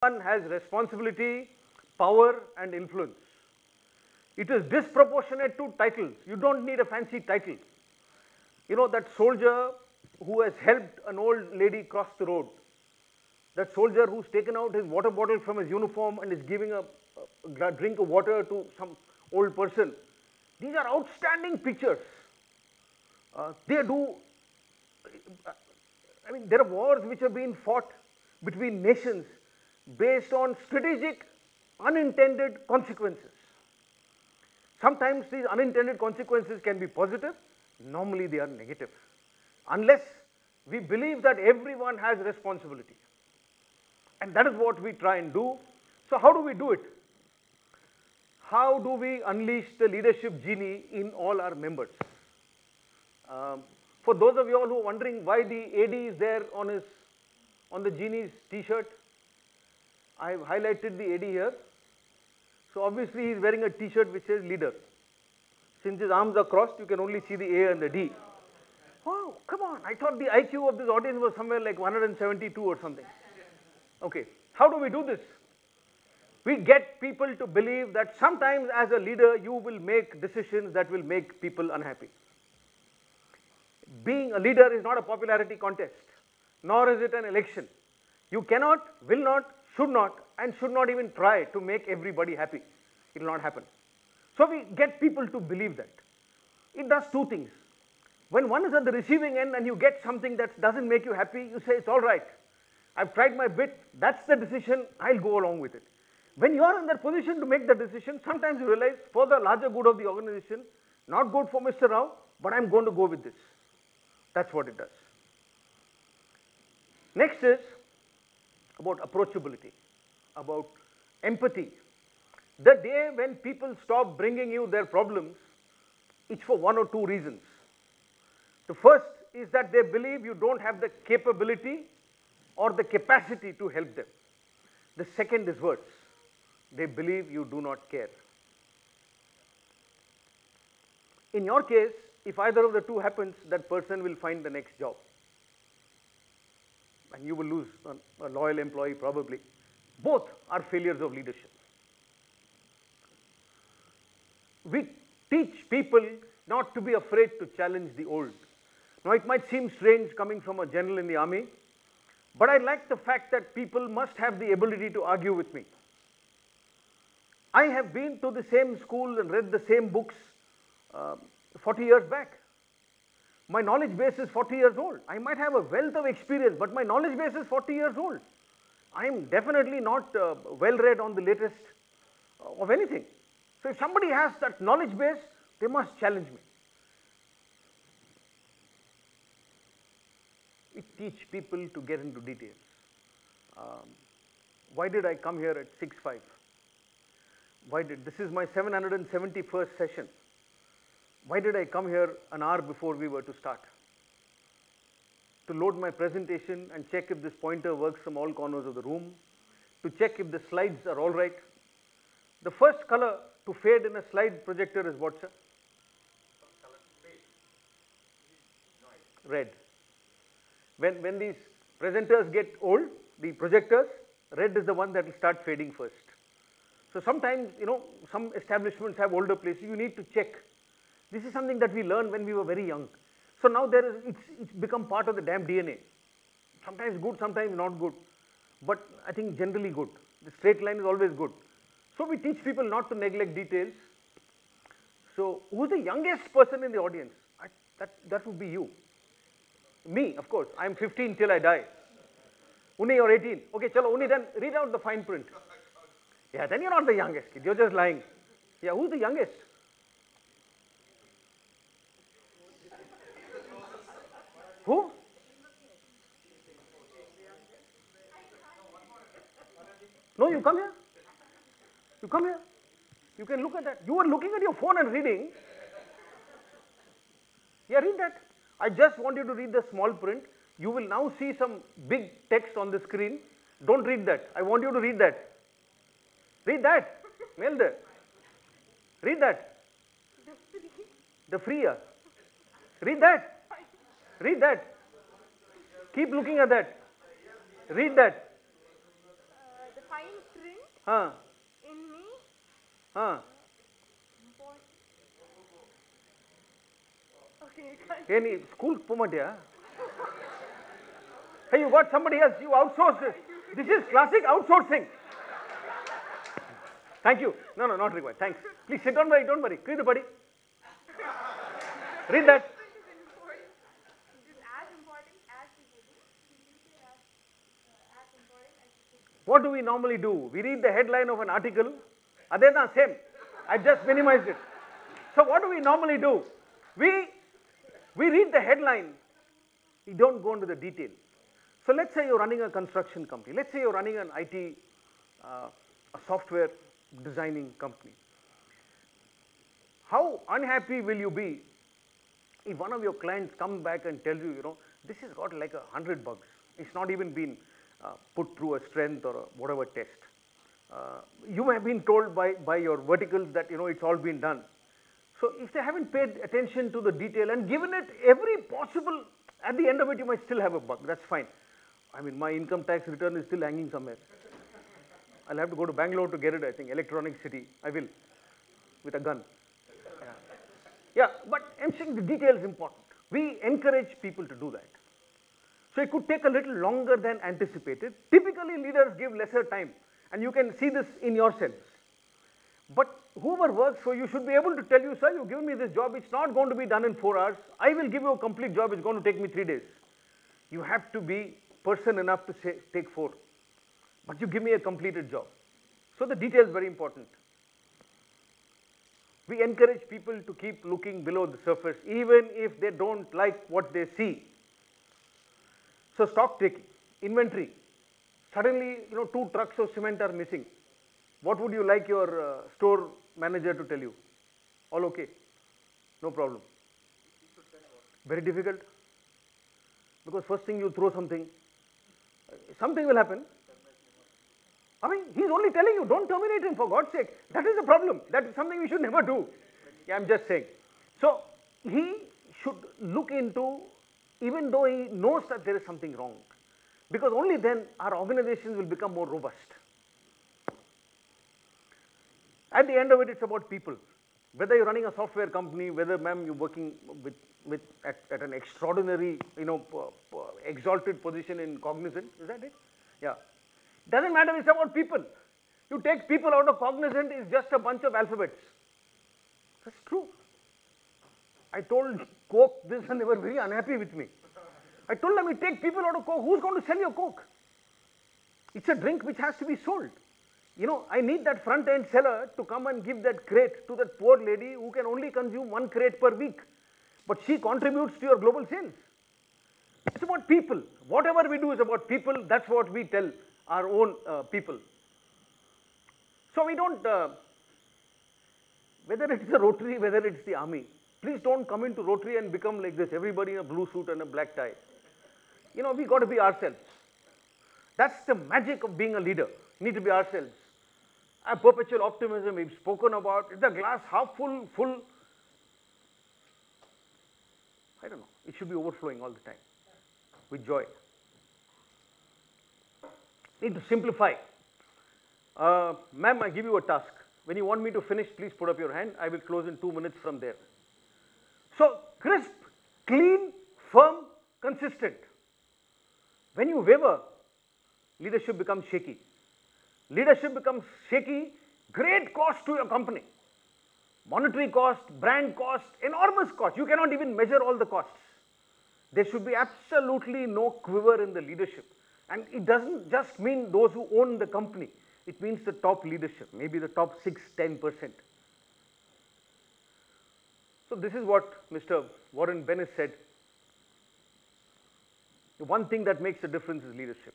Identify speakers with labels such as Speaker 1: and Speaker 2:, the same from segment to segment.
Speaker 1: One has responsibility, power and influence. It is disproportionate to titles. You don't need a fancy title. You know, that soldier who has helped an old lady cross the road, that soldier who's taken out his water bottle from his uniform and is giving a drink of water to some old person. These are outstanding pictures. There are wars which have been fought between nations based on strategic unintended consequences. Sometimes these unintended consequences can be positive, normally they are negative, unless we believe that everyone has responsibility. And that is what we try and do. So how do we do it? How do we unleash the leadership genie in all our members? For those of you all who are wondering why the AD is there on the genie's t-shirt, I have highlighted the AD here. So obviously he is wearing a t-shirt which says leader. Since his arms are crossed, you can only see the A and the D. Oh, come on, I thought the IQ of this audience was somewhere like 172 or something. Okay, how do we do this? We get people to believe that sometimes as a leader you will make decisions that will make people unhappy. Being a leader is not a popularity contest, nor is it an election. You cannot, will not, should not, and should not even try to make everybody happy. It will not happen. So we get people to believe that. It does two things. When one is at the receiving end and you get something that doesn't make you happy, you say, it's all right. I've tried my bit, that's the decision, I'll go along with it. When you are in that position to make the decision, sometimes you realize, for the larger good of the organization, not good for Mr. Rao, but I'm going to go with this. That's what it does. Next is about approachability, about empathy. The day when people stop bringing you their problems, it's for one or two reasons. The first is that they believe you don't have the capability or the capacity to help them. The second is worse. They believe you do not care. In your case, if either of the two happens, that person will find the next job. And you will lose a loyal employee probably. Both are failures of leadership. We teach people not to be afraid to challenge the old. Now it might seem strange coming from a general in the army, but I like the fact that people must have the ability to argue with me. I have been to the same school and read the same books 40 years back. My knowledge base is 40 years old. I might have a wealth of experience, but my knowledge base is 40 years old. I am definitely not well read on the latest of anything. So if somebody has that knowledge base, they must challenge me. We teach people to get into details. Why did I come here at 6:05? This is my 771st session. Why did I come here an hour before we were to start? To load my presentation and check if this pointer works from all corners of the room, to check if the slides are all right. The first color to fade in a slide projector is what, sir? Red. When these presenters get old, the projectors, red is the one that will start fading first. So sometimes, you know, some establishments have older places, you need to check. This is something that we learned when we were very young. So now it's become part of the damn DNA. Sometimes good, sometimes not good. But I think generally good. The straight line is always good. So we teach people not to neglect details. So who's the youngest person in the audience? That would be you. Me, of course. I'm 15 till I die. Uni, you're 18. Okay, chalo, Uni, then read out the fine print. Yeah, then you're not the youngest kid. You're just lying. Yeah, who's the youngest? Who? No, you come here. You come here. You can look at that. You were looking at your phone and reading. Yeah, read that. I just want you to read the small print. You will now see some big text on the screen. Don't read that. I want you to read that. Read that. Mail there. Read that. The free. Read that. Read that. Keep looking at that. Read that.
Speaker 2: The fine print
Speaker 1: Huh?
Speaker 2: in me.
Speaker 1: Huh?
Speaker 2: Okay, can't.
Speaker 1: Any school pomadya? Hey, you got somebody else. You outsourced this. This is classic outsourcing. Thank you. No, no, not required. Thanks. Please sit. Don't worry. Don't worry. Read the body. Read that.
Speaker 2: It is as important as the heading. As important as the heading.
Speaker 1: What do we normally do? We read the headline of an article. Adena, same. I just minimized it. So what do we normally do? We read the headline. We don't go into the detail. So let's say you're running a construction company. Let's say you're running an IT, a software designing company. How unhappy will you be if one of your clients comes back and tells you, this has got like 100 bugs. It's not even been put through a strength or a whatever test. You have been told by your verticals that, it's all been done. So if they haven't paid attention to the detail and given it every possible, at the end of it, you might still have a bug. That's fine. I mean, my income tax return is still hanging somewhere. I'll have to go to Bangalore to get it, I think, Electronic City. I will, with a gun. Yeah, but I'm saying the detail is important. We encourage people to do that. So it could take a little longer than anticipated. Typically, leaders give lesser time, and you can see this in yourselves. But whoever works for you should be able to tell you, sir, you've given me this job, it's not going to be done in 4 hours. I will give you a complete job, it's going to take me 3 days. You have to be person enough to say, take 4. But you give me a completed job. So the detail is very important. We encourage people to keep looking below the surface, even if they don't like what they see. So stock taking, inventory. Suddenly, 2 trucks of cement are missing. What would you like your store manager to tell you? All okay? No problem. Very difficult. Because first thing you throw something will happen. I mean, he's only telling you, don't terminate him, for God's sake. That is a problem. That is something we should never do. Yeah, I'm just saying. So, he should look into, even though he knows that there is something wrong. Because only then our organizations will become more robust. At the end of it, it's about people. Whether you're running a software company, whether, ma'am, you're working at an extraordinary, exalted position in Cognizant, is that it? Yeah. Doesn't matter, it's about people. You take people out of Cognizant, it's just a bunch of alphabets. That's true. I told Coke this and they were very unhappy with me. I told them, you take people out of Coke, who's going to sell your Coke? It's a drink which has to be sold. I need that front-end seller to come and give that crate to that poor lady who can only consume 1 crate per week. But she contributes to your global sales. It's about people. Whatever we do is about people. That's what we tell our own people. So we don't, whether it's the Rotary, whether it's the army, please don't come into Rotary and become like this, everybody in a blue suit and a black tie. We got to be ourselves. That's the magic of being a leader. We need to be ourselves. Perpetual optimism we've spoken about. Is the glass half full, full? I don't know. It should be overflowing all the time with joy. Need to simplify. Ma'am, I give you a task. When you want me to finish, please put up your hand. I will close in 2 minutes from there. So, crisp, clean, firm, consistent. When you waver, leadership becomes shaky. Leadership becomes shaky, great cost to your company. Monetary cost, brand cost, enormous cost. You cannot even measure all the costs. There should be absolutely no quiver in the leadership. And it doesn't just mean those who own the company. It means the top leadership, maybe the top 6–10%. So this is what Mr. Warren Bennis said. The one thing that makes a difference is leadership.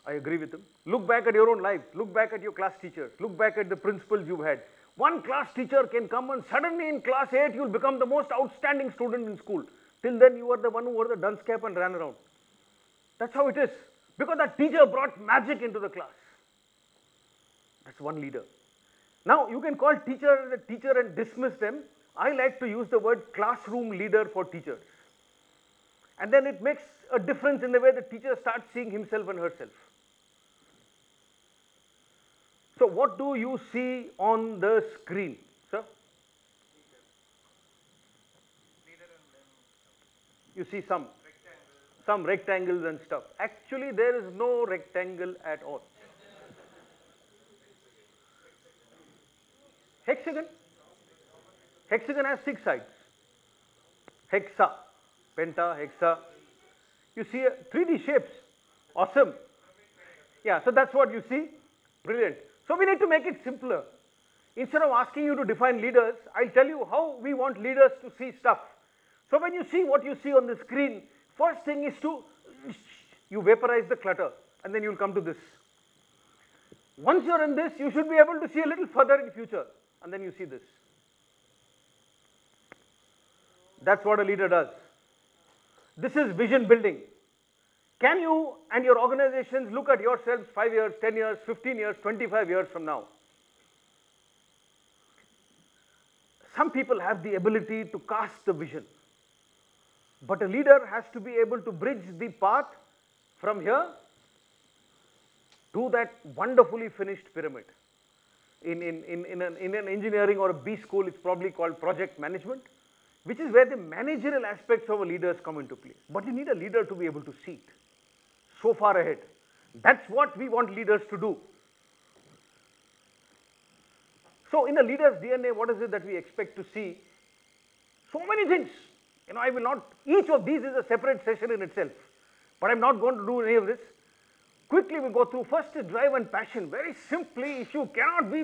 Speaker 1: I agree with him. Look back at your own lives. Look back at your class teachers. Look back at the principals you've had. One class teacher can come and suddenly in class 8 you'll become the most outstanding student in school. Till then you were the one who wore the dunce cap and ran around. That's how it is. Because that teacher brought magic into the class. That's one leader. Now you can call teacher a teacher and dismiss them. I like to use the word classroom leader for teachers. And then it makes a difference in the way the teacher starts seeing himself and herself. So what do you see on the screen, sir? You see some rectangles and stuff. Actually, there is no rectangle at all. Hexagon. Hexagon has 6 sides. Hexa, penta, hexa. You see 3D shapes. Awesome. Yeah, so that's what you see. Brilliant. So we need to make it simpler. Instead of asking you to define leaders, I'll tell you how we want leaders to see stuff. So when you see what you see on the screen, first thing is you vaporize the clutter, and then you'll come to this. Once you're in this, you should be able to see a little further in future, and then you see this. That's what a leader does. This is vision building. Can you and your organizations look at yourselves 5 years, 10 years, 15 years, 25 years from now? Some people have the ability to cast the vision, but a leader has to be able to bridge the path from here to that wonderfully finished pyramid. In an engineering or a B school, it's probably called project management, which is where the managerial aspects of a leaders come into play. But you need a leader to be able to see it so far ahead. That's what we want leaders to do. So in a leader's DNA, what is it that we expect to see? So many things. I will not, each of these is a separate session in itself, but I'm not going to do any of this. Quickly we go through. First is drive and passion. Very simply, if you cannot be